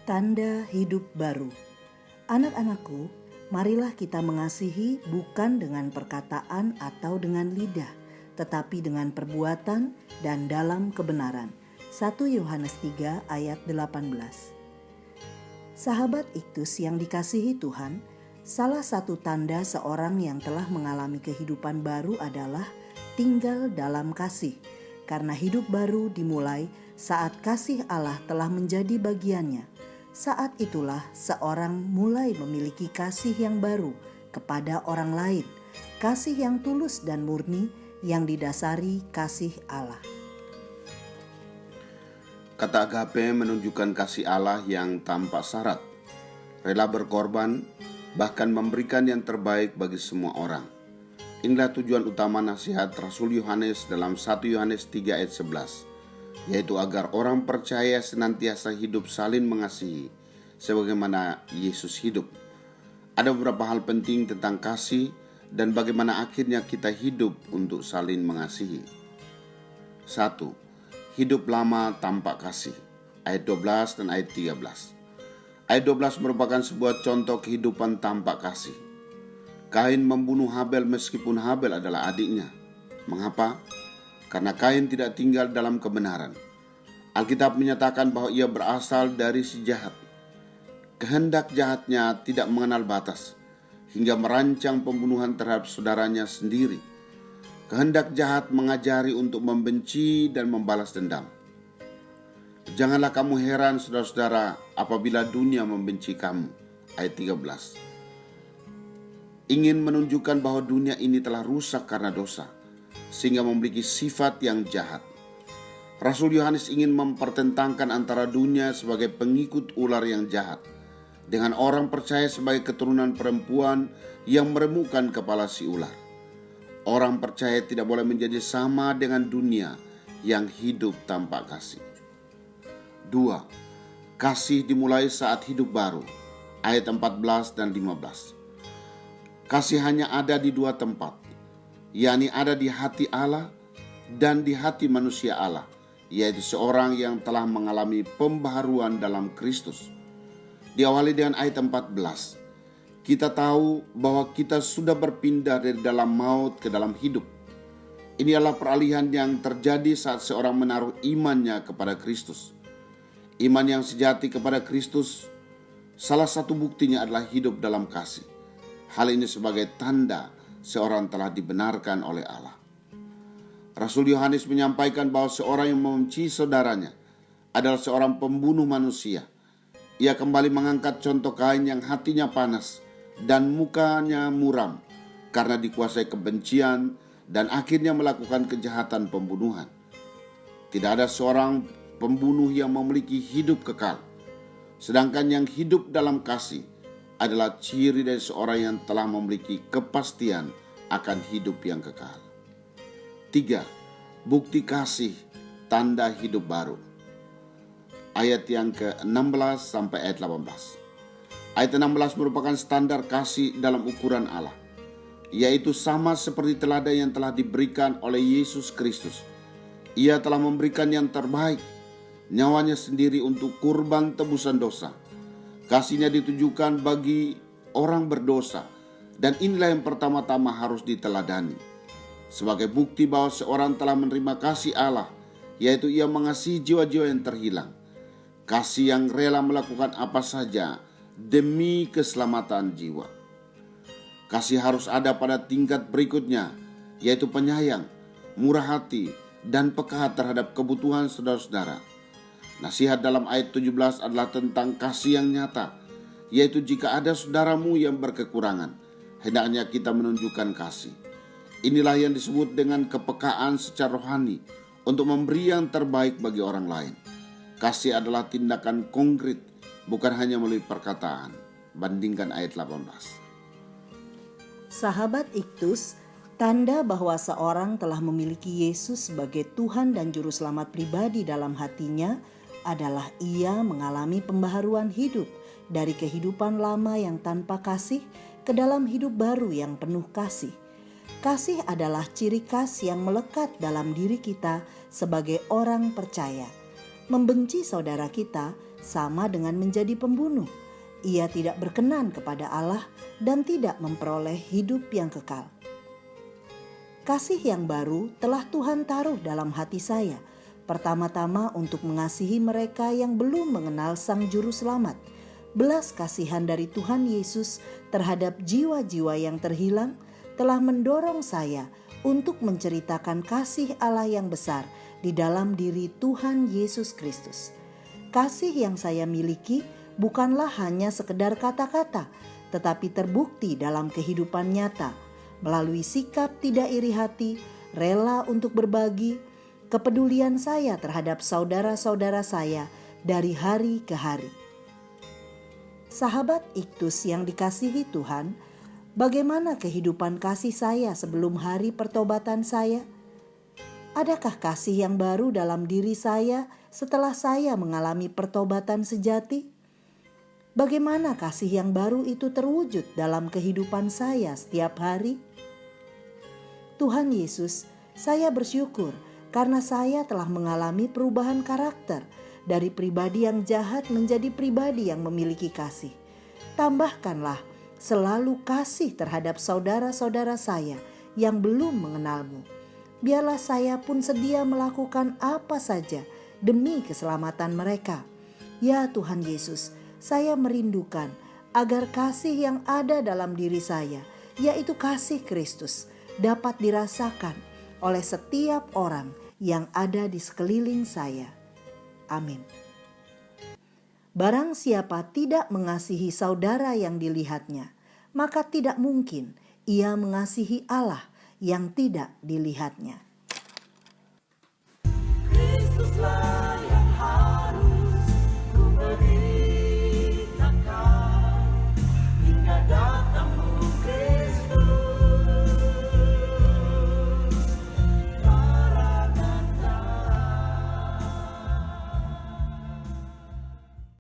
Tanda hidup baru. Anak-anakku, marilah kita mengasihi bukan dengan perkataan atau dengan lidah, tetapi dengan perbuatan dan dalam kebenaran. 1 Yohanes 3 ayat 18. Sahabat Iktus yang dikasihi Tuhan, salah satu tanda seorang yang telah mengalami kehidupan baru adalah tinggal dalam kasih. Karena hidup baru dimulai saat kasih Allah telah menjadi bagiannya. Saat itulah seorang mulai memiliki kasih yang baru kepada orang lain, kasih yang tulus dan murni yang didasari kasih Allah. Kata agape menunjukkan kasih Allah yang tanpa syarat, rela berkorban, bahkan memberikan yang terbaik bagi semua orang. Inilah tujuan utama nasihat Rasul Yohanes dalam 1 Yohanes 3 ayat 11. Yaitu agar orang percaya senantiasa hidup saling mengasihi, sebagaimana Yesus hidup. Ada beberapa hal penting tentang kasih dan bagaimana akhirnya kita hidup untuk saling mengasihi. 1. Hidup lama tanpa kasih. Ayat 12 dan ayat 13. Ayat 12 merupakan sebuah contoh kehidupan tanpa kasih. Kain membunuh Habel meskipun Habel adalah adiknya. Mengapa? Karena Kain tidak tinggal dalam kebenaran. Alkitab menyatakan bahwa ia berasal dari si jahat. Kehendak jahatnya tidak mengenal batas, hingga merancang pembunuhan terhadap saudaranya sendiri. Kehendak jahat mengajari untuk membenci dan membalas dendam. Janganlah kamu heran, saudara-saudara, apabila dunia membenci kamu. Ayat 13. Ingin menunjukkan bahwa dunia ini telah rusak karena dosa, sehingga memiliki sifat yang jahat. Rasul Yohanes ingin mempertentangkan antara dunia sebagai pengikut ular yang jahat dengan orang percaya sebagai keturunan perempuan yang meremukkan kepala si ular. Orang percaya tidak boleh menjadi sama dengan dunia yang hidup tanpa kasih. 2. Kasih dimulai saat hidup baru. Ayat 14 dan 15. Kasih hanya ada di dua tempat, yakni ada di hati Allah dan di hati manusia Allah, yaitu seorang yang telah mengalami pembaharuan dalam Kristus. Diawali dengan ayat 14. Kita tahu bahwa kita sudah berpindah dari dalam maut ke dalam hidup. Ini adalah peralihan yang terjadi saat seorang menaruh imannya kepada Kristus. Iman yang sejati kepada Kristus, salah satu buktinya adalah hidup dalam kasih. Hal ini sebagai tanda seorang telah dibenarkan oleh Allah. Rasul Yohanes menyampaikan bahwa seorang yang membenci saudaranya adalah seorang pembunuh manusia. Ia kembali mengangkat contoh Kain yang hatinya panas dan mukanya muram karena dikuasai kebencian dan akhirnya melakukan kejahatan pembunuhan. Tidak ada seorang pembunuh yang memiliki hidup kekal, sedangkan yang hidup dalam kasih adalah ciri dari seorang yang telah memiliki kepastian akan hidup yang kekal. 3. Bukti kasih, tanda hidup baru. Ayat yang ke-16 sampai ayat 18. Ayat 16 merupakan standar kasih dalam ukuran Allah, yaitu sama seperti teladan yang telah diberikan oleh Yesus Kristus. Ia telah memberikan yang terbaik, nyawanya sendiri untuk kurban tebusan dosa. Kasihnya ditujukan bagi orang berdosa, dan inilah yang pertama-tama harus diteladani. Sebagai bukti bahwa seorang telah menerima kasih Allah, yaitu ia mengasihi jiwa-jiwa yang terhilang. Kasih yang rela melakukan apa saja demi keselamatan jiwa. Kasih harus ada pada tingkat berikutnya, yaitu penyayang, murah hati, dan peka terhadap kebutuhan saudara-saudara. Nasihat dalam ayat 17 adalah tentang kasih yang nyata, yaitu jika ada saudaramu yang berkekurangan, hendaknya kita menunjukkan kasih. Inilah yang disebut dengan kepekaan secara rohani untuk memberi yang terbaik bagi orang lain. Kasih adalah tindakan konkret, bukan hanya melalui perkataan. Bandingkan ayat 18. Sahabat Iktus, tanda bahwa seorang telah memiliki Yesus sebagai Tuhan dan Juru Selamat pribadi dalam hatinya adalah ia mengalami pembaharuan hidup dari kehidupan lama yang tanpa kasih ke dalam hidup baru yang penuh kasih. Kasih adalah ciri khas yang melekat dalam diri kita sebagai orang percaya. Membenci saudara kita sama dengan menjadi pembunuh. Ia tidak berkenan kepada Allah dan tidak memperoleh hidup yang kekal. Kasih yang baru telah Tuhan taruh dalam hati saya, pertama-tama untuk mengasihi mereka yang belum mengenal Sang Juru Selamat. Belas kasihan dari Tuhan Yesus terhadap jiwa-jiwa yang terhilang telah mendorong saya untuk menceritakan kasih Allah yang besar di dalam diri Tuhan Yesus Kristus. Kasih yang saya miliki bukanlah hanya sekedar kata-kata, tetapi terbukti dalam kehidupan nyata, melalui sikap tidak iri hati, rela untuk berbagi, kepedulian saya terhadap saudara-saudara saya dari hari ke hari. Sahabat Iktus yang dikasihi Tuhan, bagaimana kehidupan kasih saya sebelum hari pertobatan saya? Adakah kasih yang baru dalam diri saya setelah saya mengalami pertobatan sejati? Bagaimana kasih yang baru itu terwujud dalam kehidupan saya setiap hari? Tuhan Yesus, saya bersyukur karena saya telah mengalami perubahan karakter dari pribadi yang jahat menjadi pribadi yang memiliki kasih. Tambahkanlah selalu kasih terhadap saudara-saudara saya yang belum mengenalmu. Biarlah saya pun sedia melakukan apa saja demi keselamatan mereka. Ya Tuhan Yesus, saya merindukan agar kasih yang ada dalam diri saya, yaitu kasih Kristus, dapat dirasakan oleh setiap orang yang ada di sekeliling saya. Amin. Barang siapa tidak mengasihi saudara yang dilihatnya, maka tidak mungkin ia mengasihi Allah yang tidak dilihatnya.